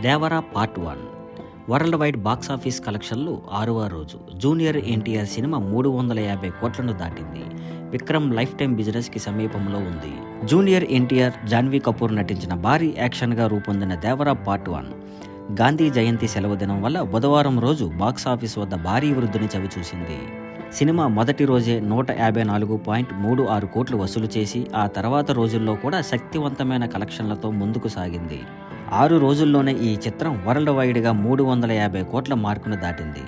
Devara part 1 world wide box office కలెక్షన్లు 6వ రోజు జూనియర్ ఎన్టీఆర్ సినిమా 350 కోట్లను దాటింది. విక్రమ్ లైఫ్ టైం బిజినెస్ కి సమీపంలో ఉంది. జూనియర్ ఎన్టీఆర్, జాన్వీ కపూర్ నటించిన భారీ యాక్షన్గా రూపొందిన దేవరా పార్ట్ 1 గాంధీ జయంతి సెలవు దినం వల్ల బుధవారం రోజు బాక్స్ ఆఫీస్ వద్ద భారీ వృద్ధిని చవిచూసింది. సినిమా మొదటి రోజే 154.36 కోట్లు వసూలు చేసి ఆ తర్వాత రోజుల్లో కూడా శక్తివంతమైన కలెక్షన్లతో ముందుకు సాగింది. 6 రోజుల్లోనే ఈ చిత్రం వరల్డ్ వైడ్గా 350 కోట్ల మార్కును దాటింది.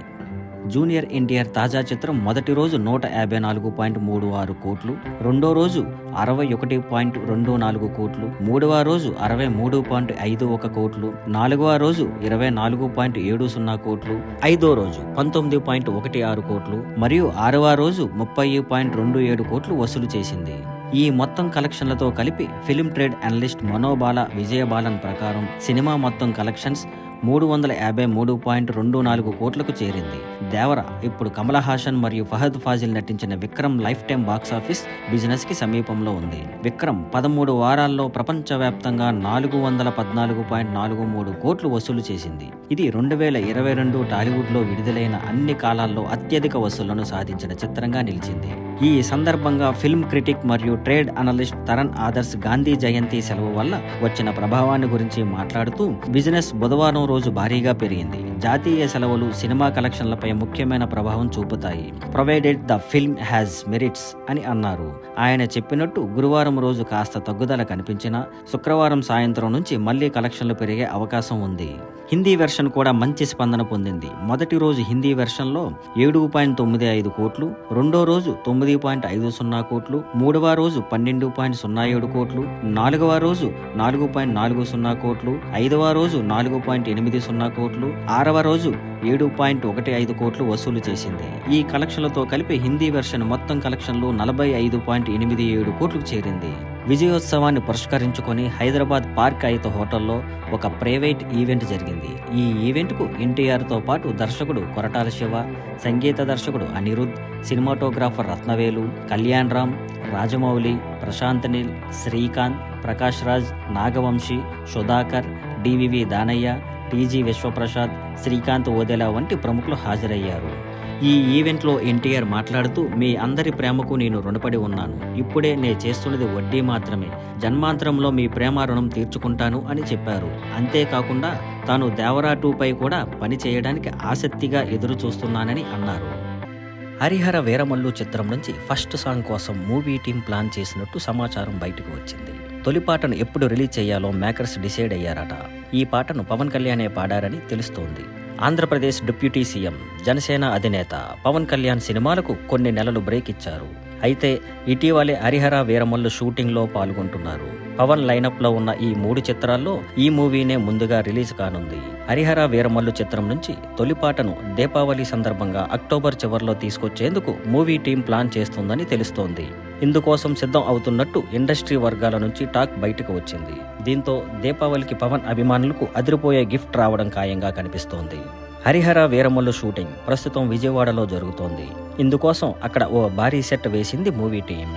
జూనియర్ ఎన్టీఆర్ తాజా చిత్రం మొదటి రోజు 154.36 కోట్లు, రెండో రోజు 61.24 కోట్లు, మూడవ రోజు 63.51 కోట్లు, నాలుగవ రోజు 24.70 కోట్లు, ఐదో రోజు 19.16 కోట్లు మరియు 6వ రోజు 30.27 కోట్లు వసూలు చేసింది. ఈ మొత్తం కలెక్షన్లతో కలిపి ఫిలిం ట్రేడ్ అనలిస్ట్ మనోబాల విజయబాలన్ ప్రకారం సినిమా మొత్తం కలెక్షన్స్ 353.24 కోట్లకు చేరింది. దేవర ఇప్పుడు కమల్ హాసన్ మరియు ఫహద్ ఫాజిల్ నటించిన Vikram life time box office business కి సమీపంలో ఉంది. విక్రమ్ 13 వారాల్లో ప్రపంచవ్యాప్తంగా 414.43 కోట్లు వసూలు చేసింది. ఇది 2022 టాలీవుడ్ లో విడుదలైన అన్ని కాలాల్లో అత్యధిక వసూళ్లను సాధించిన చిత్రంగా నిలిచింది. ఈ సందర్భంగా ఫిల్మ్ క్రిటిక్ మరియు ట్రేడ్ అనలిస్ట్ తరణ్ ఆదర్శ్ గాంధీ జయంతి సెలవు వల్ల వచ్చిన ప్రభావాన్ని గురించి మాట్లాడుతూ బిజినెస్ బుధవారం రోజు భారీగా పెరిగింది. జాతీయ సెలవులు సినిమా కలెక్షన్లపై ముఖ్యమైన ప్రభావం చూపుతాయి. Provided the film has merits అని అన్నారు. ఆయన చెప్పినట్టు గురువారం రోజు కాస్త తగ్గుదల కనిపించినా శుక్రవారం సాయంత్రం నుంచి మళ్లీ కలెక్షన్లు పెరిగే అవకాశం ఉంది. హిందీ వెర్షన్ కూడా మంచి స్పందన పొందింది. మొదటి రోజు హిందీ వెర్షన్లో 7.95 కోట్లు, రెండో రోజు 9.50 కోట్లు, మూడవ రోజు 12.07 కోట్లు, నాలుగవ రోజు 4.40 కోట్లు, ఐదవ రోజు 4.80 కోట్లు, ఆరవ రోజు 7.15 కోట్లు వసూలు చేసింది. ఈ కలెక్షన్లతో కలిపి హిందీ వెర్షన్ మొత్తం కలెక్షన్లు 45.87 కోట్లకు చేరింది. విజయోత్సవాన్ని పురస్కరించుకొని హైదరాబాద్ పార్క్ ఐత్ హోటల్లో ఒక ప్రైవేట్ ఈవెంట్ జరిగింది. ఈ ఈవెంట్కు ఎన్టీఆర్తో పాటు దర్శకుడు కొరటాల శివ, సంగీత దర్శకుడు Anirudh, cinematographer Rathnavelu, Kalyan Ram, Rajamouli, Prashanth Neel, Srikanth, Prakash Raj, Nagavamsi, Sudhakar, DVV Danayya, TG Vishwaprasad, Srikanth Odela వంటి ప్రముఖులు హాజరయ్యారు. ఈ ఈవెంట్లో ఎన్టీఆర్ మాట్లాడుతూ, మీ అందరి ప్రేమకు నేను రుణపడి ఉన్నాను. ఇప్పుడే నే చేస్తున్నది వడ్డీ మాత్రమే. జన్మాంతరంలో మీ ప్రేమ రుణం తీర్చుకుంటాను అని చెప్పారు. అంతేకాకుండా తాను దేవరా 2పై కూడా పని చేయడానికి ఆసక్తిగా ఎదురు చూస్తున్నానని అన్నారు. హరిహర వీరమల్లు చిత్రం నుంచి ఫస్ట్ సాంగ్ కోసం మూవీ టీం ప్లాన్ చేసినట్టు సమాచారం బయటకు వచ్చింది. తొలి పాటను ఎప్పుడు రిలీజ్ చేయాలో మేకర్స్ డిసైడ్ అయ్యారట. ఈ పాటను పవన్ కళ్యాణే పాడారని తెలుస్తోంది. ఆంధ్రప్రదేశ్ డిప్యూటీ సీఎం, జనసేన అధినేత పవన్ కళ్యాణ్ సినిమాలకు కొన్ని నెలలు బ్రేక్ ఇచ్చారు. అయితే ఇటీవలే హరిహర వీరమల్లు షూటింగ్లో పాల్గొంటున్నారు. పవన్ లైనప్లో ఉన్న ఈ 3 చిత్రాల్లో ఈ మూవీనే ముందుగా రిలీజ్ కానుంది. హరిహర వీరమల్లు చిత్రం నుంచి తొలి పాటను దీపావళి సందర్భంగా అక్టోబర్ చివర్లో తీసుకొచ్చేందుకు మూవీ టీం ప్లాన్ చేస్తుందని తెలుస్తోంది. ఇందుకోసం సిద్ధం అవుతున్నట్టు ఇండస్ట్రీ వర్గాల నుంచి టాక్ బయటకు వచ్చింది. దీంతో దీపావళికి పవన్ అభిమానులకు అదిరిపోయే గిఫ్ట్ రావడం ఖాయంగా కనిపిస్తోంది. హరిహర వీరమల్లు షూటింగ్ ప్రస్తుతం విజయవాడలో జరుగుతోంది. ఇందుకోసం అక్కడ ఓ భారీ సెట్ వేసింది మూవీ టీం.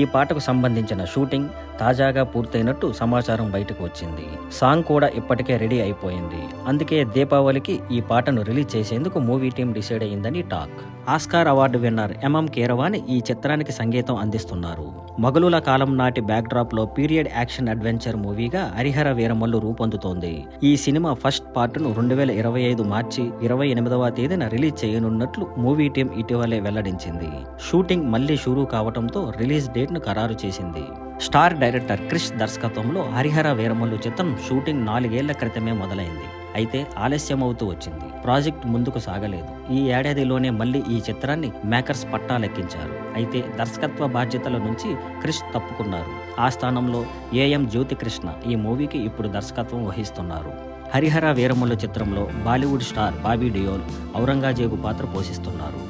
ఈ పాటకు సంబంధించిన షూటింగ్ తాజాగా పూర్తయినట్టు సమాచారం బయటకు వచ్చింది. సాంగ్ కూడా ఇప్పటికే రెడీ అయిపోయింది. అందుకే దీపావళికి ఈ పాటను రిలీజ్ చేసేందుకు మూవీ టీం డిసైడ్ అయిందని talk. Oscar award winner MM Keeravani ఈ చిత్రానికి సంగీతం అందిస్తున్నారు. మొఘలుల కాలం నాటి బ్యాక్ డ్రాప్ లో పీరియడ్ యాక్షన్ అడ్వెంచర్ మూవీగా హరిహర వీరమల్లు రూపొందుతోంది. ఈ సినిమా ఫస్ట్ పార్ట్ను 2025 మార్చి 28వ తేదీన రిలీజ్ చేయనున్నట్లు మూవీ టీం ఇటీవలే వెల్లడించింది. షూటింగ్ మళ్లీ షురూ కావడంతో రిలీజ్ డేట్ ను ఖరారు చేసింది. స్టార్ డైరెక్టర్ క్రిష్ దర్శకత్వంలో హరిహర వీరమల్లు చిత్రం షూటింగ్ 4 ఏళ్ల క్రితమే మొదలైంది. అయితే ఆలస్యమవుతూ వచ్చింది. ప్రాజెక్ట్ ముందుకు సాగలేదు. ఈ ఏడాదిలోనే మళ్లీ ఈ చిత్రాన్ని మేకర్స్ పట్టాలెక్కించారు. అయితే దర్శకత్వ బాధ్యతల నుంచి క్రిష్ తప్పుకున్నారు. ఆ స్థానంలో ఏఎం జ్యోతికృష్ణ ఈ మూవీకి ఇప్పుడు దర్శకత్వం వహిస్తున్నారు. హరిహర వీరమల్లు చిత్రంలో బాలీవుడ్ స్టార్ బాబీ డియోల్ ఔరంగజేబు పాత్ర పోషిస్తున్నారు.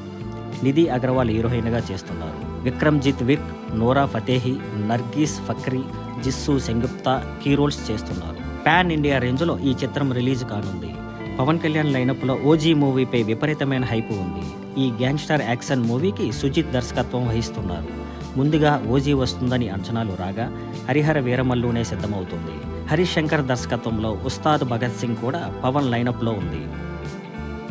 నిధి అగర్వాల్ హీరోయిన్గా చేస్తున్నారు. Vikramjit Virk, Nora Fatehi, Nargis Fakhri, Jisshu Sengupta key roles చేస్తున్నారు. పాన్ ఇండియా రేంజ్లో ఈ చిత్రం రిలీజ్ కానుంది. పవన్ కళ్యాణ్ లైనప్లో ఓజీ మూవీపై విపరీతమైన హైప్ ఉంది. ఈ గ్యాంగ్స్టర్ యాక్షన్ మూవీకి సుజిత్ దర్శకత్వం వహిస్తున్నారు. ముందుగా ఓజీ వస్తుందని అంచనాలు రాగా హరిహర వీరమల్లునే సిద్ధమవుతుంది. హరిశంకర్ దర్శకత్వంలో ఉస్తాద్ భగత్ సింగ్ కూడా పవన్ లైనప్లో ఉంది.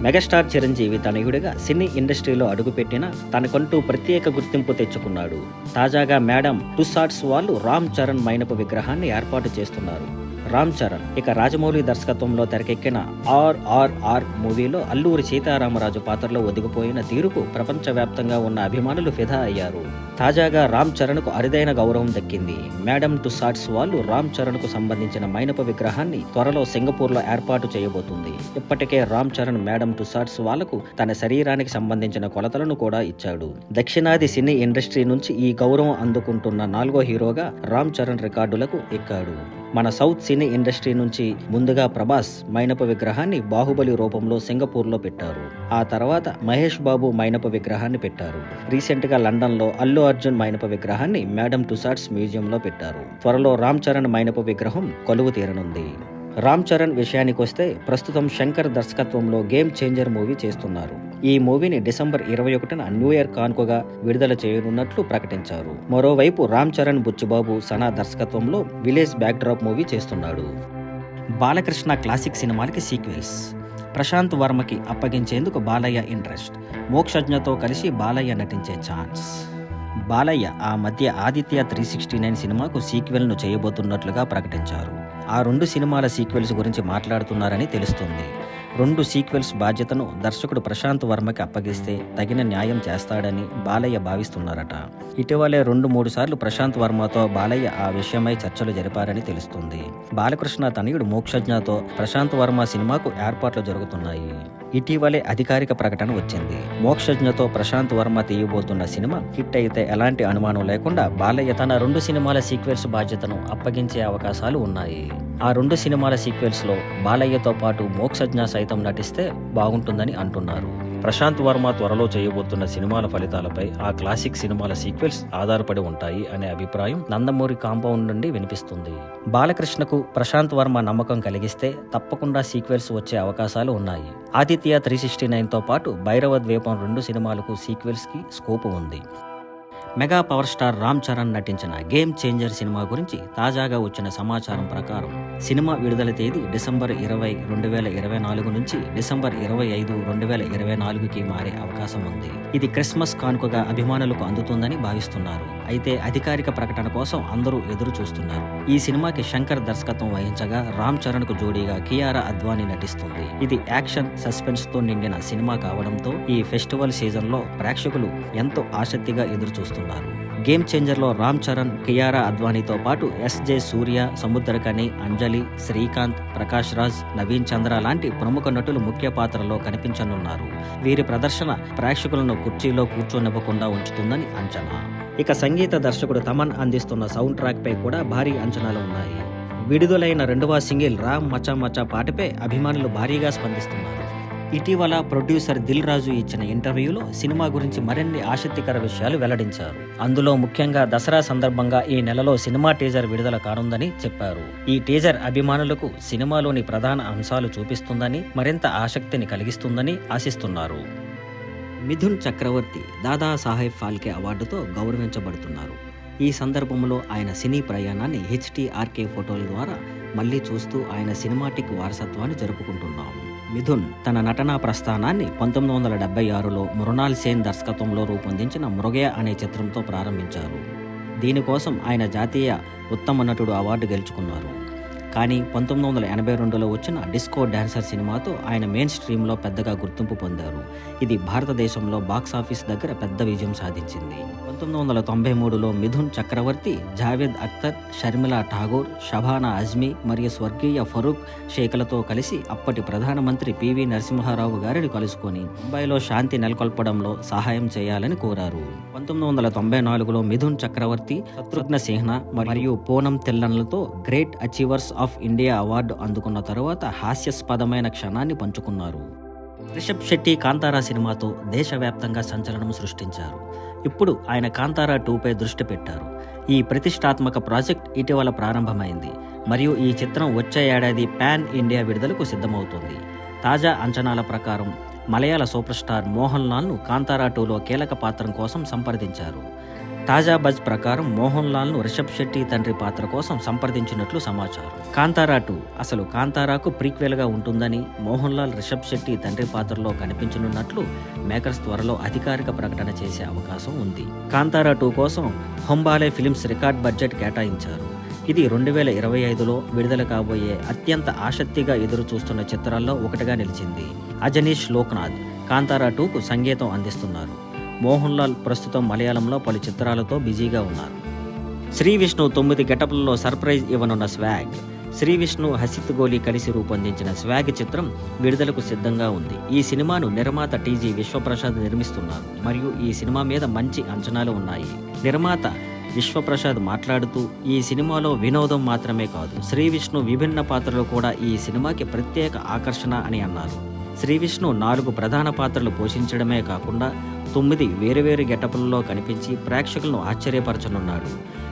మెగాస్టార్ చిరంజీవి తనయుడిగా సినీ ఇండస్ట్రీలో అడుగుపెట్టిన తనకంటూ ప్రత్యేక గుర్తింపు తెచ్చుకున్నాడు. తాజాగా మేడం టుసాడ్స్ వాళ్ళు రామ్ చరణ్ మైనపు విగ్రహాన్ని ఏర్పాటు చేస్తున్నారు. రామ్ చరణ్ ఇక రాజమౌళి దర్శకత్వంలో తెరకెక్కిన RRR మూవీలో అల్లూరి సీతారామరాజు పాత్రలో ఒదిగిపోయిన తీరుకు ప్రపంచవ్యాప్తంగా ఉన్న అభిమానులు ఫిదా అయ్యారు. తాజాగా రామ్ చరణ్కు అరుదైన గౌరవం దక్కింది. మేడం టుసాడ్స్ వాళ్ళు రామ్ చరణ్కు సంబంధించిన మైనపు విగ్రహాన్ని త్వరలో సింగపూర్లో ఏర్పాటు చేయబోతుంది. ఇప్పటికే రామ్ చరణ్ మేడం టుసాడ్స్ వాళ్లకు తన శరీరానికి సంబంధించిన కొలతలను కూడా ఇచ్చాడు. దక్షిణాది సినీ ఇండస్ట్రీ నుంచి ఈ గౌరవం అందుకుంటున్న 4వ హీరోగా రామ్ చరణ్ రికార్డులకు ఎక్కాడు. మన సౌత్ సినీ ఇండస్ట్రీ నుంచి ముందుగా ప్రభాస్ మైనపు విగ్రహాన్ని బాహుబలి రూపంలో సింగపూర్లో పెట్టారు. ఆ తర్వాత మహేష్ బాబు మైనపు విగ్రహాన్ని పెట్టారు. రీసెంట్ గా లండన్ లో అల్లు అర్జున్ మైనపు విగ్రహాన్ని మేడం టుసాడ్స్ మ్యూజియంలో పెట్టారు. త్వరలో రామ్ చరణ్ మైనపు విగ్రహం కొలువు తీరనుంది. రామ్ చరణ్ విషయానికొస్తే ప్రస్తుతం శంకర్ దర్శకత్వంలో గేమ్ చేంజర్ మూవీ చేస్తున్నారు. ఈ మూవీని డిసెంబర్ 21న న్యూ ఇయర్ కానుకగా విడుదల చేయనున్నట్లు ప్రకటించారు. మరోవైపు రామ్ చరణ్ బుచ్చిబాబు సనా దర్శకత్వంలో విలేజ్ బ్యాక్డ్రాప్ మూవీ చేస్తున్నాడు. బాలకృష్ణ క్లాసిక్ సినిమాలకి సీక్వెల్స్. ప్రశాంత్ వర్మకి అప్పగించేందుకు బాలయ్య ఇంట్రెస్ట్. మోక్షజ్ఞతో కలిసి బాలయ్య నటించే ఛాన్స్. బాలయ్య ఆ మధ్య ఆదిత్య 369 సినిమాకు సీక్వెల్ను చేయబోతున్నట్లుగా ప్రకటించారు. ఆ 2 సినిమాల సీక్వెల్స్ గురించి మాట్లాడుతున్నారని తెలుస్తుంది. 2 సీక్వెల్స్ బాధ్యతను దర్శకుడు ప్రశాంత్ వర్మకి అప్పగిస్తే తగిన న్యాయం చేస్తాడని బాలయ్య భావిస్తున్నారట. ఇటీవలే 2-3 సార్లు ప్రశాంత్ వర్మతో బాలయ్య ఆ విషయమై చర్చలు జరిపారని తెలుస్తుంది. బాలకృష్ణ తనయుడు మోక్షజ్ఞతో ప్రశాంత్ వర్మ సినిమాకు ఏర్పాట్లు జరుగుతున్నాయి. ఇటీవలే అధికారిక ప్రకటన వచ్చింది. మోక్షజ్ఞతో ప్రశాంత్ వర్మ తీయబోతున్న సినిమా హిట్ అయితే ఎలాంటి అనుమానం లేకుండా బాలయ్య తన 2 సినిమాల సీక్వెల్స్ బాధ్యతను అప్పగించే అవకాశాలు ఉన్నాయి. ఆ 2 సినిమాల సీక్వెల్స్ లో బాలయ్యతో పాటు మోక్షజ్ఞ సైతం నటిస్తే బాగుంటుందని అంటున్నారు. ప్రశాంత్ వర్మ త్వరలో చేయబోతున్న సినిమాల ఫలితాలపై ఆ క్లాసిక్ సినిమాల సీక్వెల్స్ ఆధారపడి ఉంటాయి అనే అభిప్రాయం నందమూరి కాంపౌండ్ నుండి వినిపిస్తుంది. బాలకృష్ణకు ప్రశాంత్ వర్మ నమ్మకం కలిగిస్తే తప్పకుండా సీక్వెల్స్ వచ్చే అవకాశాలు ఉన్నాయి. ఆదిత్య 369తో పాటు భైరవ ద్వీపం 2 సినిమాలకు సీక్వెల్స్ కి స్కోప్ ఉంది. Mega power star Ram Charan నటించిన గేమ్ చేంజర్ సినిమా గురించి తాజాగా వచ్చిన సమాచారం ప్రకారం సినిమా విడుదల తేదీ డిసెంబర్ 20, 2024 నుంచి డిసెంబర్ 25, 2024కి మారే అవకాశం ఉంది. ఇది క్రిస్మస్ కానుకగా అభిమానులకు అందుతుందని భావిస్తున్నారు. అయితే అధికారిక ప్రకటన కోసం అందరూ ఎదురు చూస్తున్నారు. ఈ సినిమాకి శంకర్ దర్శకత్వం వహించగా రామ్ చరణ్ కు జోడీగా కియారా అద్వానీ నటిస్తుంది. ఇది యాక్షన్ సస్పెన్స్ తో నిండిన సినిమా కావడంతో ఈ ఫెస్టివల్ సీజన్ లో ప్రేక్షకులు ఎంతో ఆసక్తిగా ఎదురు చూస్తున్నారు. గేమ్ చేంజర్ లో రామ్ చరణ్, కియారా అద్వానీతో పాటు SJ సూర్య, సముద్రకని, అంజలి, శ్రీకాంత్, ప్రకాష్ రాజ్, నవీన్ చంద్ర లాంటి ప్రముఖ నటులు ముఖ్య పాత్రలో కనిపించనున్నారు. వీరి ప్రదర్శన ప్రేక్షకులను కుర్చీలో కూర్చోనివ్వకుండా ఉంచుతుందని అంచనా. ఇక సంగీత దర్శకుడు తమన్ అందిస్తున్న సౌండ్ ట్రాక్ పై కూడా భారీ అంచనాలు ఉన్నాయి. విడుదలైన 2వ సింగిల్ రామ్ మచా మచా పాటపై అభిమానులు భారీగా స్పందిస్తున్నారు. ఇటీవల ప్రొడ్యూసర్ దిల్ రాజు ఇచ్చిన ఇంటర్వ్యూలో సినిమా గురించి మరిన్ని ఆసక్తికర విషయాలు వెల్లడించారు. అందులో ముఖ్యంగా దసరా సందర్భంగా ఈ నెలలో సినిమా టీజర్ విడుదల కానుందని చెప్పారు. ఈ టీజర్ అభిమానులకు సినిమాలోని ప్రధాన అంశాలు చూపిస్తుందని, మరింత ఆసక్తిని కలిగిస్తుందని ఆశిస్తున్నారు. మిథున్ చక్రవర్తి దాదాసాహెబ్ ఫాల్కే అవార్డుతో గౌరవించబడుతున్నారు. ఈ సందర్భంలో ఆయన సినీ ప్రయాణాన్ని HTRK ఫోటోల ద్వారా మళ్లీ చూస్తూ ఆయన సినిమాటిక్ వారసత్వాన్ని జరుపుకుంటున్నాం. మిథున్ తన నటనా ప్రస్థానాన్ని 1976లో మృణాల్ సేన్ దర్శకత్వంలో రూపొందించిన మృగయ అనే చిత్రంతో ప్రారంభించారు. దీనికోసం ఆయన జాతీయ ఉత్తమ నటుడు అవార్డు గెలుచుకున్నారు. కానీ 1982లో వచ్చిన డిస్కో డాన్సర్ సినిమాతో ఆయన మెయిన్ స్ట్రీమ్లో పెద్దగా గుర్తింపు పొందారు. ఇది భారతదేశంలో బాక్సాఫీస్ దగ్గర పెద్ద విజయం సాధించింది. 1993లో మిథున్ చక్రవర్తి, జావేద్ అఖ్తర్, షర్మిలా ఠాగూర్, షబానా అజ్మీ మరియు స్వర్గీయ ఫరూక్ షేఖ్లతో కలిసి అప్పటి ప్రధానమంత్రి PV నరసింహారావు గారిని కలుసుకొని ముంబైలో శాంతి నెలకొల్పడంలో సహాయం చేయాలని కోరారు. 1994లో మిథున్ చక్రవర్తి, శత్రుఘ్న సిన్హా మరియు పూనం తెల్లన్లతో great achievers of India award అందుకున్న తరువాత హాస్యాస్పదమైన క్షణాన్ని పంచుకున్నారు. రిషబ్ శెట్టి కాంతారా సినిమాతో దేశవ్యాప్తంగా సంచలనం సృష్టించారు. ఇప్పుడు ఆయన కాంతారా 2పై దృష్టి పెట్టారు. ఈ ప్రతిష్టాత్మక ప్రాజెక్ట్ ఇటీవల ప్రారంభమైంది మరియు ఈ చిత్రం వచ్చే ఏడాది పాన్ ఇండియా విడుదలకు సిద్ధమవుతుంది. తాజా అంచనాల ప్రకారం మలయాళ సూపర్ స్టార్ మోహన్ లాల్ను కాంతారా 2లో కీలక పాత్ర కోసం సంప్రదించారు. తాజా బజ్ ప్రకారం మోహన్ లాల్ను రిషబ్ శెట్టి తండ్రి పాత్ర కోసం సంప్రదించినట్లు సమాచారం. కాంతారా 2 అసలు కాంతారాకు ప్రీక్వెల్గా ఉంటుందని, మోహన్ లాల్ రిషబ్ శెట్టి తండ్రి పాత్రలో కనిపించనున్నట్లు మేకర్స్ త్వరలో అధికారిక ప్రకటన చేసే అవకాశం ఉంది. కాంతారా 2 కోసం హొంబాలే ఫిలిమ్స్ రికార్డ్ బడ్జెట్ కేటాయించారు. ఇది 2025లో విడుదల కాబోయే అత్యంత ఆసక్తిగా ఎదురు చూస్తున్న చిత్రాల్లో ఒకటిగా నిలిచింది. అజనీష్ లోక్నాథ్ కాంతారా 2కు సంగీతం అందిస్తున్నారు. మోహన్ లాల్ ప్రస్తుతం మలయాళంలో పలు చిత్రాలతో బిజీగా ఉన్నారు. శ్రీ విష్ణు 9 గెటప్లలో సర్ప్రైజ్ ఇవ్వనున్న స్వాగ్. శ్రీ విష్ణు, హసిత్ గోలి కలిసి రూపొందించిన స్వాగ్ చిత్రం విడుదలకు సిద్ధంగా ఉంది. ఈ సినిమాను నిర్మాత టీజీ విశ్వప్రసాద్ నిర్మిస్తున్నారు మరియు ఈ సినిమా మీద మంచి అంచనాలు ఉన్నాయి. నిర్మాత విశ్వప్రసాద్ మాట్లాడుతూ, ఈ సినిమాలో వినోదం మాత్రమే కాదు, శ్రీ విష్ణు విభిన్న పాత్రలు కూడా ఈ సినిమాకి ప్రత్యేక ఆకర్షణ అని అన్నారు. శ్రీ విష్ణు 4 ప్రధాన పాత్రలు పోషించడమే కాకుండా 9 వేరువేరు గెటపులలో కనిపించి ప్రేక్షకులను ఆశ్చర్యపరచనున్నాడు.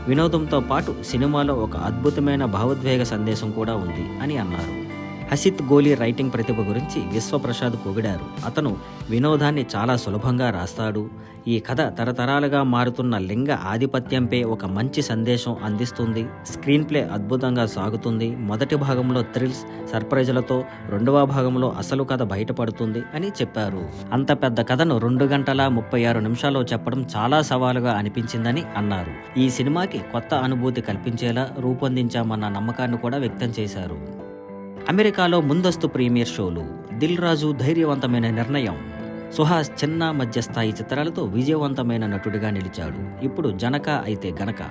వినోదంతో పాటు సినిమాలో ఒక అద్భుతమైన భావోద్వేగ సందేశం కూడా ఉంది అని అన్నారు. హసిత్ గోలి రైటింగ్ ప్రతిభ గురించి విశ్వప్రసాద్ పొగిడారు. అతను వినోదాన్ని చాలా సులభంగా రాస్తాడు. ఈ కథ తరతరాలుగా మారుతున్న లింగ ఆధిపత్యంపై ఒక మంచి సందేశం అందిస్తుంది. స్క్రీన్ ప్లే అద్భుతంగా సాగుతుంది. మొదటి భాగంలో థ్రిల్స్, సర్ప్రైజులతో, రెండవ భాగంలో అసలు కథ బయటపడుతుంది అని చెప్పారు. అంత పెద్ద కథను 2 గంటల 36 నిమిషాల్లో చెప్పడం చాలా సవాలుగా అనిపించిందని అన్నారు. ఈ సినిమాకి కొత్త అనుభూతి కల్పించేలా రూపొందించామన్న నమ్మకాన్ని కూడా వ్యక్తం చేశారు. అమెరికాలో ముందస్తు ప్రీమియర్ షోలు. దిల్ రాజు ధైర్యవంతమైన నిర్ణయం. సుహాస్ చిన్న మధ్యస్థాయి చిత్రాలతో విజయవంతమైన నటుడిగా నిలిచాడు. ఇప్పుడు జనక అయితే గనక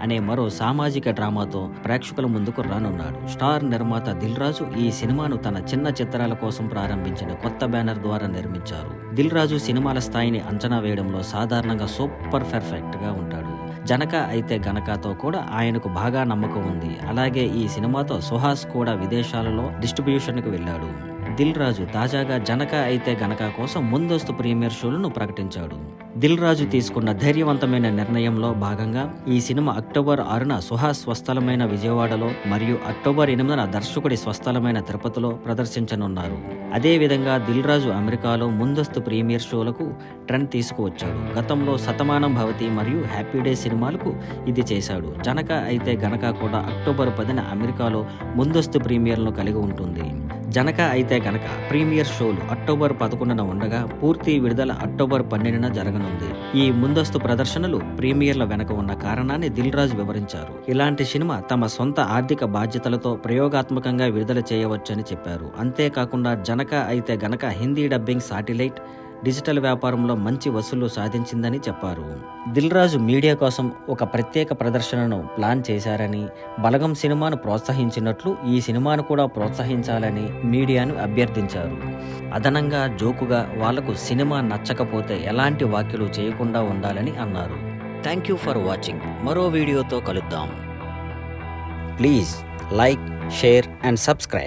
అనే మరో సామాజిక డ్రామాతో ప్రేక్షకుల ముందుకు రానున్నాడు. స్టార్ నిర్మాత దిల్ రాజు ఈ సినిమాను తన చిన్న చిత్రాల కోసం ప్రారంభించిన కొత్త బ్యానర్ ద్వారా నిర్మించారు. దిల్ రాజు సినిమాల స్థాయిని అంచనా వేయడంలో సాధారణంగా సూపర్ పర్ఫెక్ట్ గా ఉంటాడు. జనక అయితే గనకతో కూడా ఆయనకు బాగా నమ్మకం ఉంది. అలాగే ఈ సినిమాతో సుహాస్ కూడా విదేశాలలో డిస్ట్రిబ్యూషన్కు వెళ్ళాడు. దిల్ రాజు తాజాగా జనక అయితే గనక కోసం ముందస్తు ప్రీమియర్ షోలను ప్రకటించాడు. దిల్ రాజు తీసుకున్న ధైర్యవంతమైన నిర్ణయంలో భాగంగా ఈ సినిమా అక్టోబర్ 6న సుహాస్ స్వస్థలమైన విజయవాడలో మరియు అక్టోబర్ 8న దర్శకుడి స్వస్థలమైన తిరుపతిలో ప్రదర్శించనున్నారు. అదేవిధంగా దిల్ రాజు అమెరికాలో ముందస్తు ప్రీమియర్ షోలకు ట్రెండ్ తీసుకువచ్చాడు. గతంలో శతమానం భవతి మరియు హ్యాపీ డే సినిమాలకు ఇది చేశాడు. జనక అయితే గనక కూడా అక్టోబర్ 10న అమెరికాలో ముందస్తు ప్రీమియర్లను కలిగి ఉంటుంది. జనక అయితే గనక ప్రీమియర్ షోలు అక్టోబర్ 11న ఉండగా పూర్తి విడుదల అక్టోబర్ 12న జరగనుంది. ఈ ముందస్తు ప్రదర్శనలు ప్రీమియర్ల వెనక ఉన్న కారణాన్ని దిల్ రాజు వివరించారు. ఇలాంటి సినిమా తమ సొంత ఆర్థిక బాధ్యతలతో ప్రయోగాత్మకంగా విడుదల చేయవచ్చని చెప్పారు. అంతేకాకుండా జనక అయితే గనక హిందీ డబ్బింగ్, సాటిలైట్, డిజిటల్ వ్యాపారంలో మంచి వసూళ్లు సాధించిందని చెప్పారు. దిల్ రాజు మీడియా కోసం ఒక ప్రత్యేక ప్రదర్శనను ప్లాన్ చేశారని, బలగం సినిమాను ప్రోత్సహించినట్లు ఈ సినిమాను కూడా ప్రోత్సహించాలని మీడియాను అభ్యర్థించారు. అదనంగా జోకుగా వాళ్లకు సినిమా నచ్చకపోతే ఎలాంటి వ్యాఖ్యలు చేయకుండా ఉండాలని అన్నారు. Thank you for watching. మరో వీడియోతో కలుద్దాం. Please like, share and subscribe.